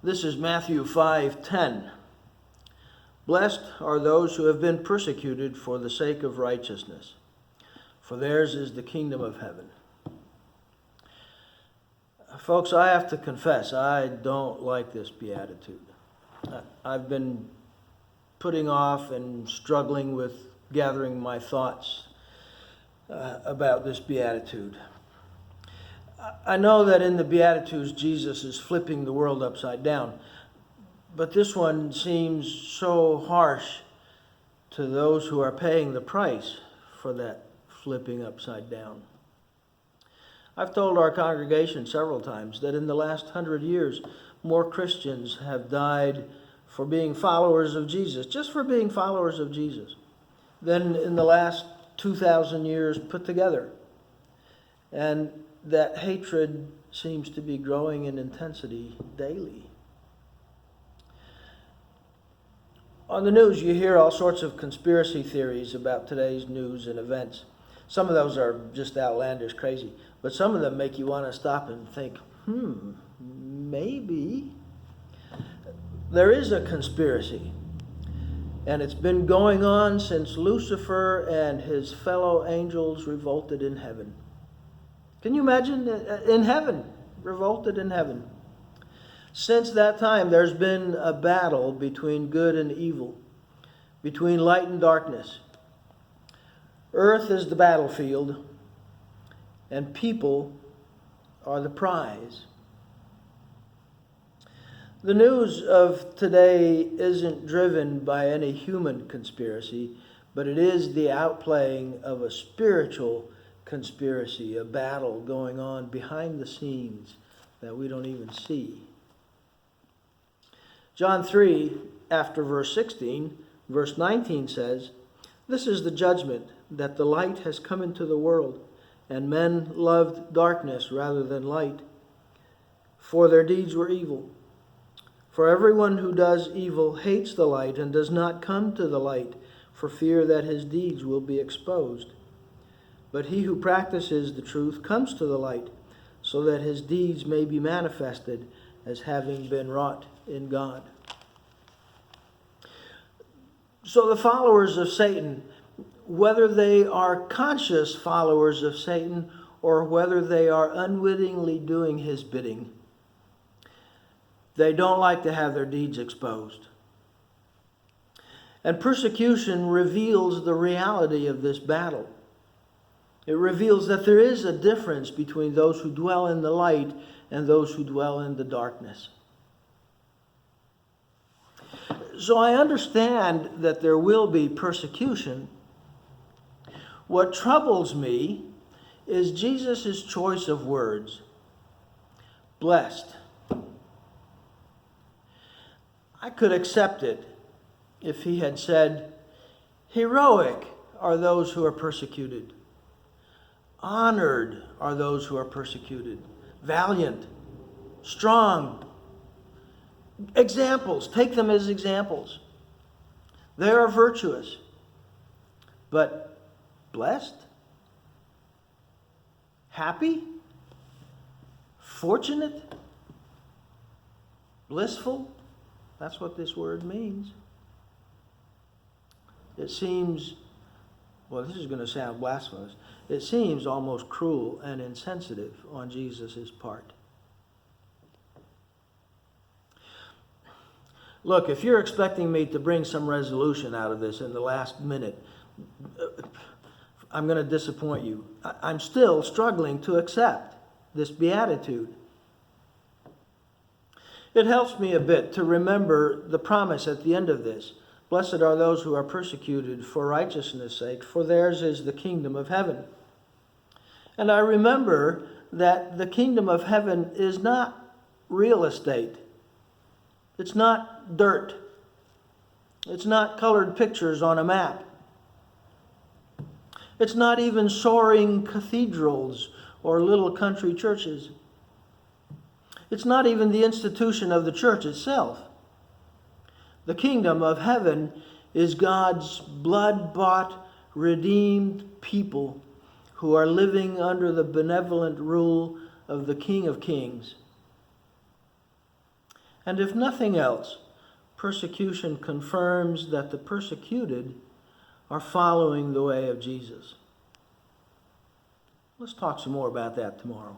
This is Matthew 5:10. Blessed are those who have been persecuted for the sake of righteousness, for theirs is the kingdom of heaven. Folks, I have to confess, I don't like this beatitude. I've been putting off and struggling with gathering my thoughts about this beatitude. I know that in the Beatitudes, Jesus is flipping the world upside down, but this one seems so harsh to those who are paying the price for that flipping upside down. I've told our congregation several times that in the last 100 years, more Christians have died for being followers of Jesus, just for being followers of Jesus, than in the last 2,000 years put together. And that hatred seems to be growing in intensity daily. On the news, you hear all sorts of conspiracy theories about today's news and events. Some of those are just outlandish, crazy, but some of them make you want to stop and think, maybe. There is a conspiracy, and it's been going on since Lucifer and his fellow angels revolted in heaven. Can you imagine? In heaven, revolted in heaven. Since that time, there's been a battle between good and evil, between light and darkness. Earth is the battlefield, and people are the prize. The news of today isn't driven by any human conspiracy, but it is the outplaying of a spiritual conspiracy, a battle going on behind the scenes that we don't even see. John 3, after verse 16, verse 19 says, "This is the judgment, that the light has come into the world, and men loved darkness rather than light, for their deeds were evil. For everyone who does evil hates the light and does not come to the light, for fear that his deeds will be exposed. But he who practices the truth comes to the light, so that his deeds may be manifested as having been wrought in God." So the followers of Satan, whether they are conscious followers of Satan or whether they are unwittingly doing his bidding, they don't like to have their deeds exposed. And persecution reveals the reality of this battle. It reveals that there is a difference between those who dwell in the light and those who dwell in the darkness. So I understand that there will be persecution. What troubles me is Jesus' choice of words. Blessed. I could accept it if he had said, heroic are those who are persecuted. Honored are those who are persecuted. Valiant. Strong. Examples. Take them as examples. They are virtuous. But blessed? Happy? Fortunate? Blissful? That's what this word means. It seems, well, this is going to sound blasphemous. It seems almost cruel and insensitive on Jesus' part. Look, if you're expecting me to bring some resolution out of this in the last minute, I'm going to disappoint you. I'm still struggling to accept this beatitude. It helps me a bit to remember the promise at the end of this. Blessed are those who are persecuted for righteousness' sake, for theirs is the kingdom of heaven. And I remember that the kingdom of heaven is not real estate. It's not dirt. It's not colored pictures on a map. It's not even soaring cathedrals or little country churches. It's not even the institution of the church itself. The kingdom of heaven is God's blood-bought, redeemed people who are living under the benevolent rule of the King of Kings. And if nothing else, persecution confirms that the persecuted are following the way of Jesus. Let's talk some more about that tomorrow.